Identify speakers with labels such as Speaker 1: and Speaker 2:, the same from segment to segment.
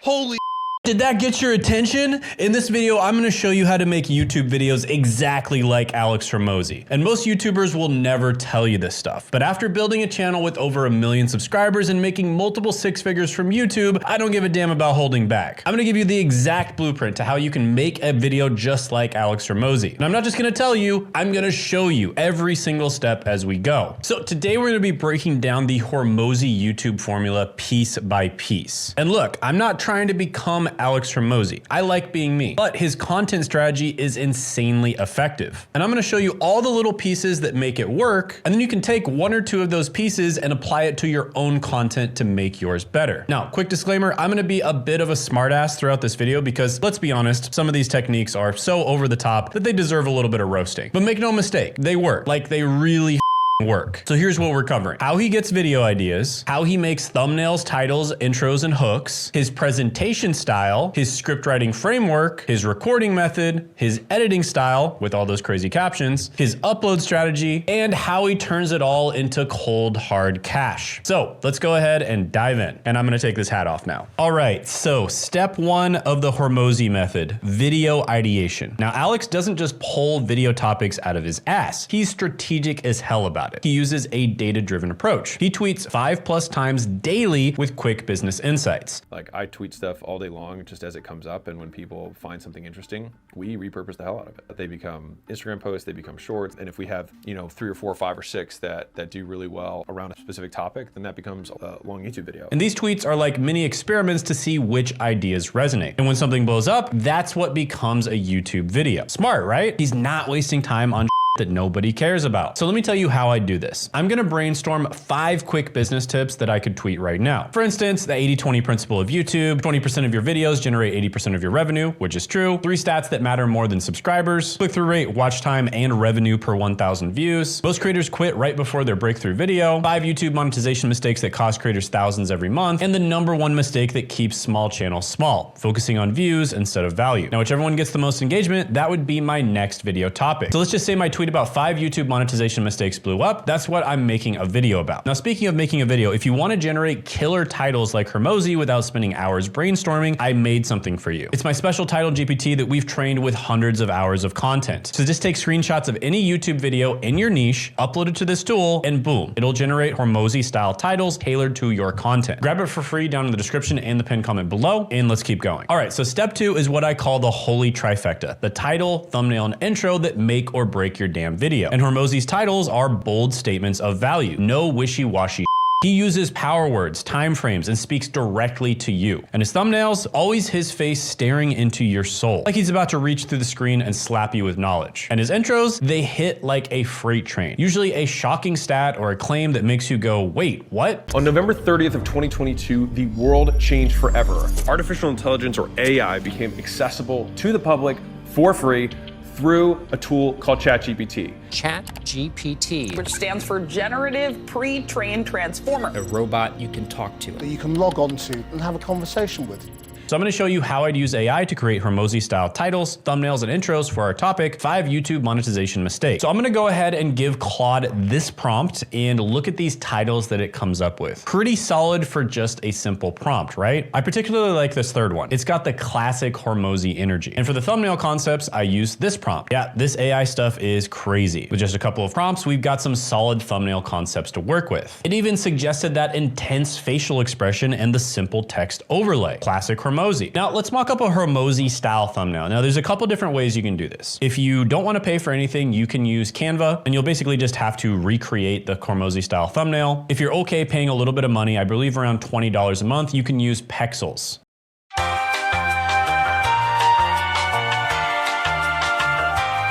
Speaker 1: Holy
Speaker 2: did that get your attention? In this video, I'm gonna show you how to make YouTube videos exactly like Alex Hormozi. And most YouTubers will never tell you this stuff. But after building a channel with over 1 million subscribers and making multiple 6 figures from YouTube, I don't give a damn about holding back. I'm gonna give you the exact blueprint to how you can make a video just like Alex Hormozi. And I'm not just gonna tell you, I'm gonna show you every single step as we go. So today we're gonna be breaking down the Hormozi YouTube formula piece by piece. And look, I'm not trying to become Alex Hormozi. I like being me, but his content strategy is insanely effective. And I'm gonna show you all the little pieces that make it work, and then you can take 1 or 2 of those pieces and apply it to your own content to make yours better. Now, quick disclaimer, I'm gonna be a bit of a smartass throughout this video because let's be honest, some of these techniques are so over the top that they deserve a little bit of roasting. But make no mistake, they work. Like they really work. So here's what we're covering. How he gets video ideas, how he makes thumbnails, titles, intros, and hooks, his presentation style, his script writing framework, his recording method, his editing style with all those crazy captions, his upload strategy, and how he turns it all into cold hard cash. So let's go ahead and dive in. And I'm gonna take this hat off now. All right, so step 1 of the Hormozi method, video ideation. Now Alex doesn't just pull video topics out of his ass. He's strategic as hell about it. He uses a data-driven approach. He tweets 5+ times daily with quick business insights.
Speaker 3: Like I tweet stuff all day long just as it comes up, and when people find something interesting, we repurpose the hell out of it. They become Instagram posts, they become shorts, and if we have, 3 or 4 or 5 or 6 that do really well around a specific topic, then that becomes a long YouTube video.
Speaker 2: And these tweets are like mini experiments to see which ideas resonate. And when something blows up, that's what becomes a YouTube video. Smart, right? He's not wasting time on that nobody cares about. So let me tell you how I do this. I'm gonna brainstorm 5 quick business tips that I could tweet right now. For instance, the 80-20 principle of YouTube, 20% of your videos generate 80% of your revenue, which is true. 3 stats that matter more than subscribers, click-through rate, watch time, and revenue per 1,000 views. Most creators quit right before their breakthrough video. 5 YouTube monetization mistakes that cost creators thousands every month. And the #1 mistake that keeps small channels small, focusing on views instead of value. Now, whichever one gets the most engagement, that would be my next video topic. So let's just say my tweet about 5 YouTube monetization mistakes blew up. That's what I'm making a video about. Now, speaking of making a video, if you want to generate killer titles like Hormozi without spending hours brainstorming, I made something for you. It's my special title GPT that we've trained with hundreds of hours of content. So just take screenshots of any YouTube video in your niche, upload it to this tool, and boom, it'll generate Hormozi style titles tailored to your content. Grab it for free down in the description and the pinned comment below, and let's keep going. All right, so step 2 is what I call the holy trifecta, the title, thumbnail, and intro that make or break your damn video. And Hormozi's titles are bold statements of value, no wishy-washy. He uses power words, time frames, and speaks directly to you. And his thumbnails, always his face staring into your soul, like he's about to reach through the screen and slap you with knowledge. And his intros, they hit like a freight train, usually a shocking stat or a claim that makes you go, wait, what?
Speaker 3: On November 30th of 2022, the world changed forever. Artificial intelligence, or AI, became accessible to the public for free through a tool called ChatGPT.
Speaker 4: ChatGPT,
Speaker 5: which stands for Generative Pre-trained Transformer.
Speaker 4: a robot you can talk to.
Speaker 6: That you can log on to and have a conversation with.
Speaker 2: So I'm gonna show you how I'd use AI to create Hormozi style titles, thumbnails, and intros for our topic, 5 YouTube monetization mistakes. So I'm gonna go ahead and give Claude this prompt and look at these titles that it comes up with. Pretty solid for just a simple prompt, right? I particularly like this 3rd one. It's got the classic Hormozi energy. And for the thumbnail concepts, I use this prompt. Yeah, this AI stuff is crazy. With just a couple of prompts, we've got some solid thumbnail concepts to work with. It even suggested that intense facial expression and the simple text overlay. Classic Hormozi. Now let's mock up a Hormozi style thumbnail. Now there's a couple different ways you can do this. If you don't want to pay for anything, you can use Canva, and you'll basically just have to recreate the Hormozi style thumbnail. If you're okay paying a little bit of money, I believe around $20 a month, you can use Pexels.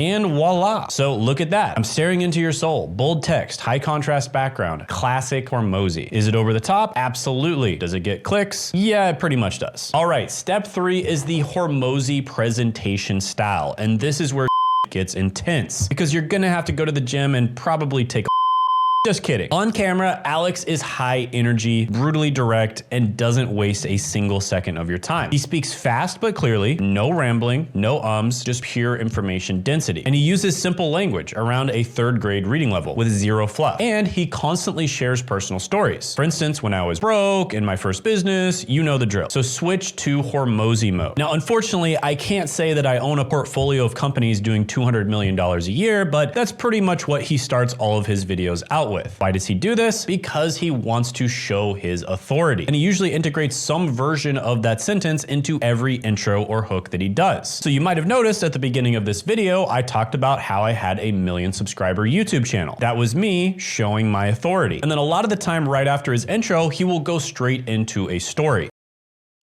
Speaker 2: And voila. So look at that. I'm staring into your soul. Bold text, high contrast background, classic Hormozi. Is it over the top? Absolutely. Does it get clicks? Yeah, it pretty much does. All right, step 3 is the Hormozi presentation style. And this is where gets intense because you're gonna have to go to the gym and probably take a Just kidding. On camera, Alex is high energy, brutally direct, and doesn't waste a single second of your time. He speaks fast but clearly, no rambling, no ums, just pure information density. And he uses simple language around a 3rd grade reading level with zero fluff. And he constantly shares personal stories. For instance, when I was broke in my first business, you know the drill. So switch to Hormozi mode. Now, unfortunately, I can't say that I own a portfolio of companies doing $200 million a year, but that's pretty much what he starts all of his videos out with. Why does he do this? Because he wants to show his authority. And he usually integrates some version of that sentence into every intro or hook that he does. So you might have noticed at the beginning of this video, I talked about how I had a 1 million subscriber YouTube channel. That was me showing my authority. And then a lot of the time right after his intro, he will go straight into a story.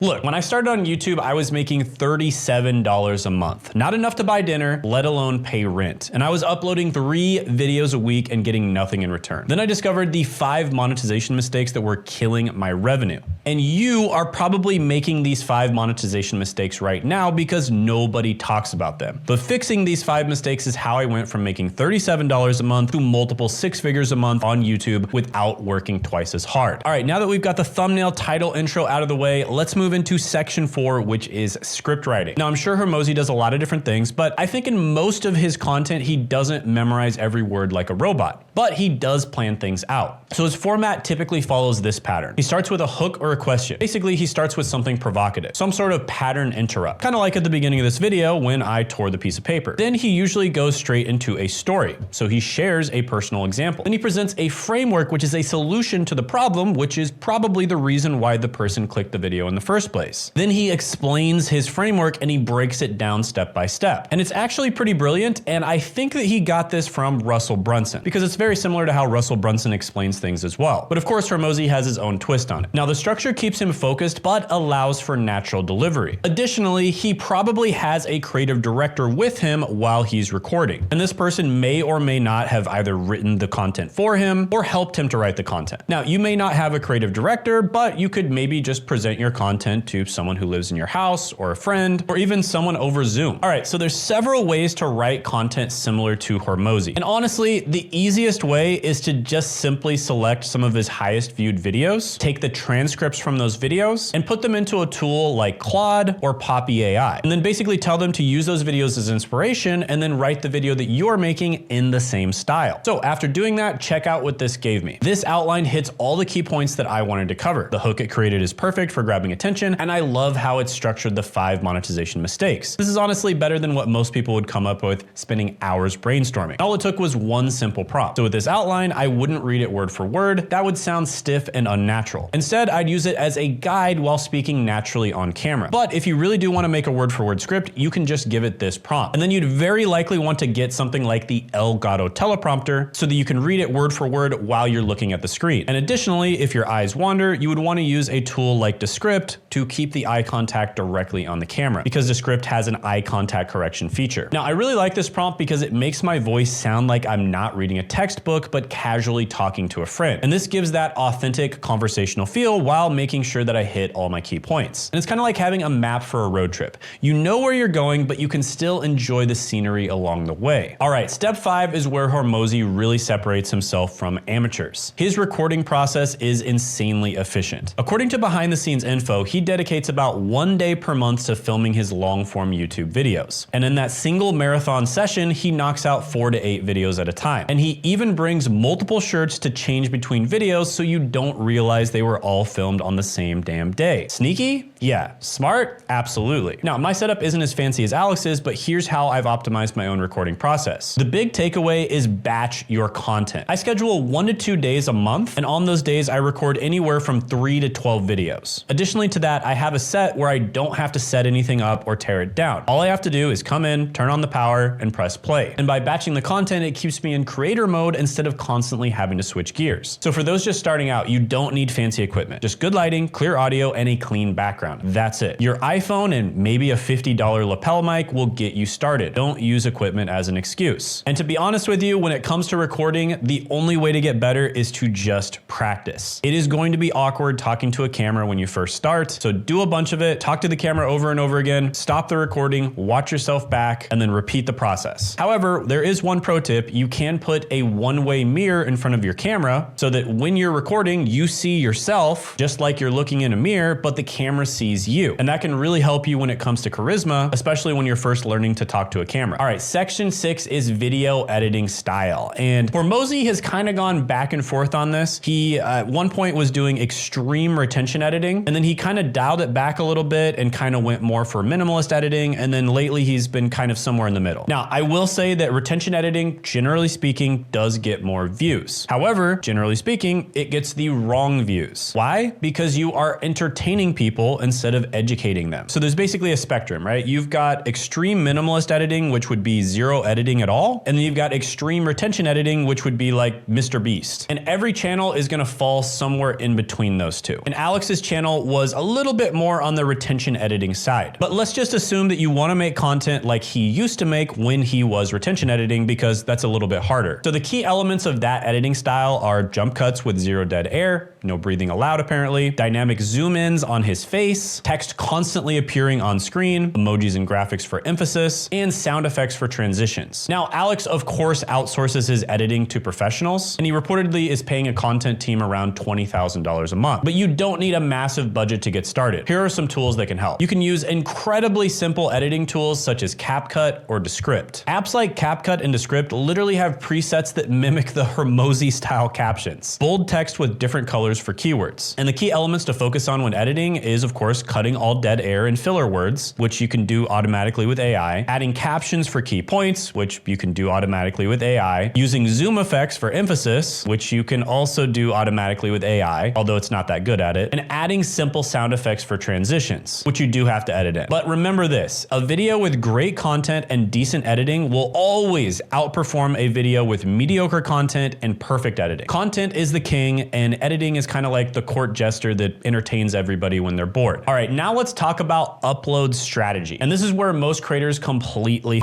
Speaker 2: Look, when I started on YouTube, I was making $37 a month. Not enough to buy dinner, let alone pay rent. And I was uploading 3 videos a week and getting nothing in return. Then I discovered the 5 monetization mistakes that were killing my revenue. And you are probably making these 5 monetization mistakes right now because nobody talks about them. But fixing these 5 mistakes is how I went from making $37 a month to multiple 6 figures a month on YouTube without working twice as hard. All right, now that we've got the thumbnail, title, intro out of the way, let's move into section 4, which is script writing. Now, I'm sure Hormozi does a lot of different things, but I think in most of his content, he doesn't memorize every word like a robot, but he does plan things out. So his format typically follows this pattern. He starts with a hook or a question. Basically, he starts with something provocative, some sort of pattern interrupt, kind of like at the beginning of this video when I tore the piece of paper. Then he usually goes straight into a story. So he shares a personal example. Then he presents a framework, which is a solution to the problem, which is probably the reason why the person clicked the video in the first place. Then he explains his framework and he breaks it down step by step. And it's actually pretty brilliant. And I think that he got this from Russell Brunson because it's very similar to how Russell Brunson explains things as well. But of course, Hormozi has his own twist on it. Now, the structure keeps him focused, but allows for natural delivery. Additionally, he probably has a creative director with him while he's recording. And this person may or may not have either written the content for him or helped him to write the content. Now, you may not have a creative director, but you could maybe just present your content to someone who lives in your house or a friend, or even someone over Zoom. All right, so there's several ways to write content similar to Hormozi. And honestly, the easiest way is to just simply select some of his highest viewed videos, take the transcripts from those videos, and put them into a tool like Claude or Poppy AI. And then basically tell them to use those videos as inspiration and then write the video that you're making in the same style. So after doing that, check out what this gave me. This outline hits all the key points that I wanted to cover. The hook it created is perfect for grabbing attention, and I love how it structured the 5 monetization mistakes. This is honestly better than what most people would come up with spending hours brainstorming. All it took was one simple prompt. So with this outline, I wouldn't read it word for word. That would sound stiff and unnatural. Instead, I'd use it as a guide while speaking naturally on camera. But if you really do want to make a word for word script, you can just give it this prompt. And then you'd very likely want to get something like the Elgato teleprompter so that you can read it word for word while you're looking at the screen. And additionally, if your eyes wander, you would want to use a tool like Descript to keep the eye contact directly on the camera, because Descript has an eye contact correction feature. Now, I really like this prompt because it makes my voice sound like I'm not reading a textbook, but casually talking to a friend. And this gives that authentic conversational feel while making sure that I hit all my key points. And it's kind of like having a map for a road trip. You know where you're going, but you can still enjoy the scenery along the way. All right, step 5 is where Hormozi really separates himself from amateurs. His recording process is insanely efficient. According to behind the scenes info, he dedicates about 1 day per month to filming his long form YouTube videos. And in that single marathon session, he knocks out 4 to 8 videos at a time. And he even brings multiple shirts to change between videos so you don't realize they were all filmed on the same damn day. Sneaky? Yeah. Smart? Absolutely. Now, my setup isn't as fancy as Alex's, but here's how I've optimized my own recording process. The big takeaway is batch your content. I schedule 1 to 2 days a month, and on those days, I record anywhere from 3 to 12 videos. Additionally to that, I have a set where I don't have to set anything up or tear it down. All I have to do is come in, turn on the power, and press play. And by batching the content, it keeps me in creator mode instead of constantly having to switch gears. So for those just starting out, you don't need fancy equipment. Just good lighting, clear audio, and a clean background. That's it. Your iPhone and maybe a $50 lapel mic will get you started. Don't use equipment as an excuse. And to be honest with you, when it comes to recording, the only way to get better is to just practice. It is going to be awkward talking to a camera when you first start, so do a bunch of it, talk to the camera over and over again, stop the recording, watch yourself back, and then repeat the process. However, there is one pro tip. You can put a one-way mirror in front of your camera so that when you're recording, you see yourself just like you're looking in a mirror, but the camera sees you. And that can really help you when it comes to charisma, especially when you're first learning to talk to a camera. All right, section 6 is video editing style. And Hormozi has kind of gone back and forth on this. He at one point was doing extreme retention editing, and then he kind of dialed it back a little bit and kind of went more for minimalist editing. And then lately he's been kind of somewhere in the middle. Now, I will say that retention editing, generally speaking, does get more views. However, generally speaking, it gets the wrong views. Why? Because you are entertaining people instead of educating them. So there's basically a spectrum, right? You've got extreme minimalist editing, which would be zero editing at all. And then you've got extreme retention editing, which would be like Mr. Beast. And every channel is gonna fall somewhere in between those two. And Alex's channel was a little bit more on the retention editing side. But let's just assume that you wanna make content like he used to make when he was retention editing, because that's a little bit harder. So the key elements of that editing style are jump cuts with zero dead air, no breathing allowed apparently, dynamic zoom ins on his face, text constantly appearing on screen, emojis and graphics for emphasis, and sound effects for transitions. Now, Alex, of course, outsources his editing to professionals, and he reportedly is paying a content team around $20,000 a month. But you don't need a massive budget to get started. Here are some tools that can help. You can use incredibly simple editing tools such as CapCut or Descript. Apps like CapCut and Descript literally have presets that mimic the Hormozi style captions. Bold text with different colors for keywords. And the key elements to focus on when editing is, of course, cutting all dead air and filler words, which you can do automatically with AI, adding captions for key points, which you can do automatically with AI, using zoom effects for emphasis, which you can also do automatically with AI, although it's not that good at it, and adding simple sound effects for transitions, which you do have to edit in. But remember this, a video with great content and decent editing will always outperform a video with mediocre content and perfect editing. Content is the king, and editing is kind of like the court jester that entertains everybody when they're bored. All right, now let's talk about upload strategy. And this is where most creators completely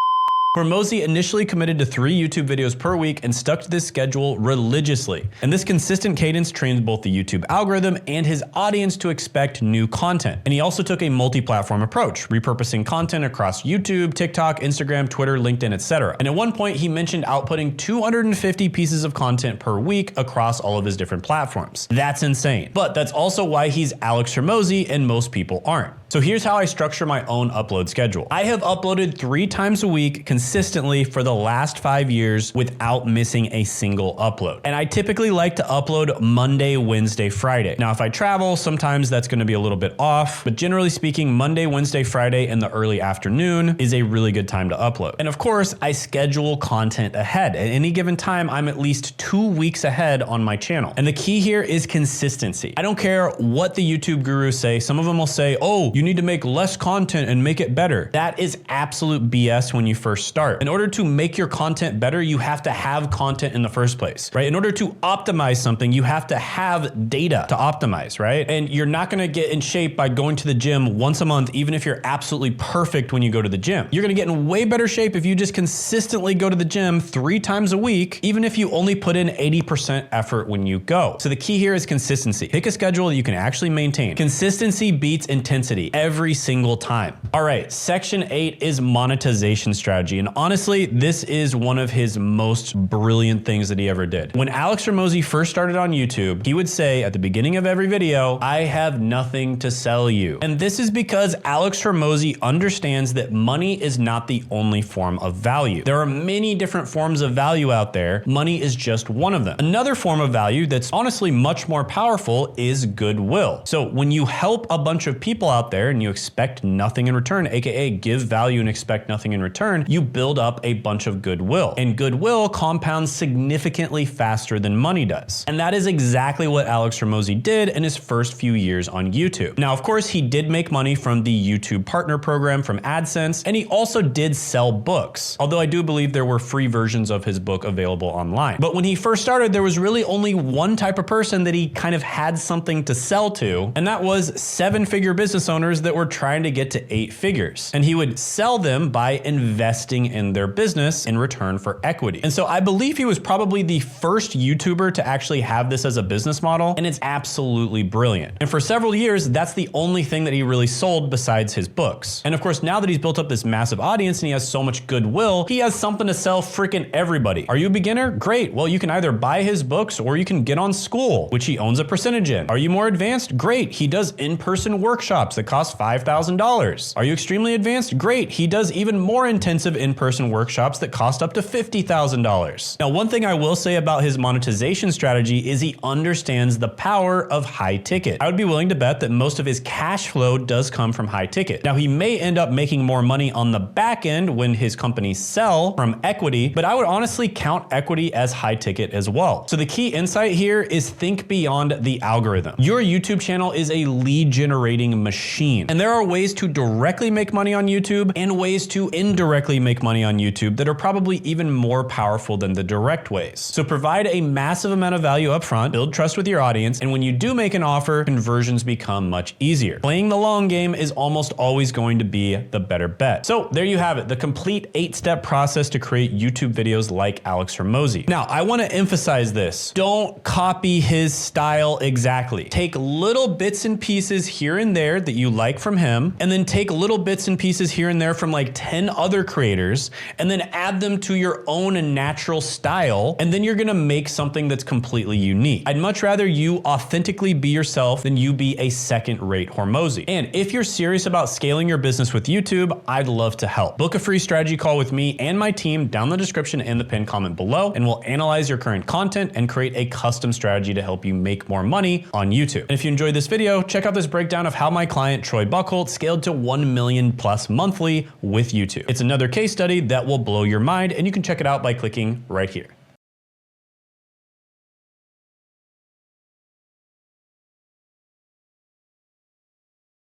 Speaker 2: Hormozi initially committed to 3 YouTube videos per week and stuck to this schedule religiously. And this consistent cadence trains both the YouTube algorithm and his audience to expect new content. And he also took a multi-platform approach, repurposing content across YouTube, TikTok, Instagram, Twitter, LinkedIn, etc. And at one point, he mentioned outputting 250 pieces of content per week across all of his different platforms. That's insane. But that's also why he's Alex Hormozi and most people aren't. So here's how I structure my own upload schedule. I have uploaded 3 times a week consistently for the last 5 years without missing a single upload. And I typically like to upload Monday, Wednesday, Friday. Now, if I travel, sometimes that's gonna be a little bit off, but generally speaking, Monday, Wednesday, Friday in the early afternoon is a really good time to upload. And of course, I schedule content ahead. At any given time, I'm at least 2 weeks ahead on my channel. And the key here is consistency. I don't care what the YouTube gurus say. Some of them will say, oh, you need to make less content and make it better. That is absolute BS when you first start. In order to make your content better, you have to have content in the first place, right? In order to optimize something, you have to have data to optimize, right? And you're not gonna get in shape by going to the gym once a month, even if you're absolutely perfect when you go to the gym. You're gonna get in way better shape if you just consistently go to the gym 3 times a week, even if you only put in 80% effort when you go. So the key here is consistency. Pick a schedule that you can actually maintain. Consistency beats intensity every single time. All right, section 8 is monetization strategy. And honestly, this is one of his most brilliant things that he ever did. When Alex Hormozi first started on YouTube, he would say at the beginning of every video, I have nothing to sell you. And this is because Alex Hormozi understands that money is not the only form of value. There are many different forms of value out there. Money is just one of them. Another form of value that's honestly much more powerful is goodwill. So when you help a bunch of people out there and you expect nothing in return, aka give value and expect nothing in return, you build up a bunch of goodwill. And goodwill compounds significantly faster than money does. And that is exactly what Alex Hormozi did in his first few years on YouTube. Now, of course, he did make money from the YouTube Partner Program from AdSense, and he also did sell books, although I do believe there were free versions of his book available online. But when he first started, there was really only one type of person that he kind of had something to sell to, and that was 7-figure business owners that were trying to get to 8 figures. And he would sell them by investing investing in their business in return for equity. And so I believe he was probably the first YouTuber to actually have this as a business model, and it's absolutely brilliant. And for several years, that's the only thing that he really sold besides his books. And of course, now that he's built up this massive audience and he has so much goodwill, he has something to sell freaking everybody. Are you a beginner? Great. Well, you can either buy his books or you can get on School, which he owns a percentage in. Are you more advanced? Great. He does in-person workshops that cost $5,000. Are you extremely advanced? Great. He does even more intensive in-person workshops that cost up to $50,000. Now, one thing I will say about his monetization strategy is he understands the power of high ticket. I would be willing to bet that most of his cash flow does come from high ticket. Now, he may end up making more money on the back end when his companies sell from equity, but I would honestly count equity as high ticket as well. So the key insight here is think beyond the algorithm. Your YouTube channel is a lead generating machine, and there are ways to directly make money on YouTube and ways to indirectly make money on YouTube that are probably even more powerful than the direct ways. So provide a massive amount of value up front, build trust with your audience, and when you do make an offer, conversions become much easier. Playing the long game is almost always going to be the better bet. So there you have it, the complete 8-step process to create YouTube videos like Alex Hormozi. Now, I want to emphasize this. Don't copy his style exactly. Take little bits and pieces here and there that you like from him, and then take little bits and pieces here and there from like 10 other creators, and then add them to your own natural style, and then you're gonna make something that's completely unique. I'd much rather you authentically be yourself than you be a second-rate Hormozi. And if you're serious about scaling your business with YouTube, I'd love to help. Book a free strategy call with me and my team down in the description and the pinned comment below, and we'll analyze your current content and create a custom strategy to help you make more money on YouTube. And if you enjoyed this video, check out this breakdown of how my client Troy Buckholt scaled to 1 million plus monthly with YouTube. It's another case study that will blow your mind, and you can check it out by clicking right here.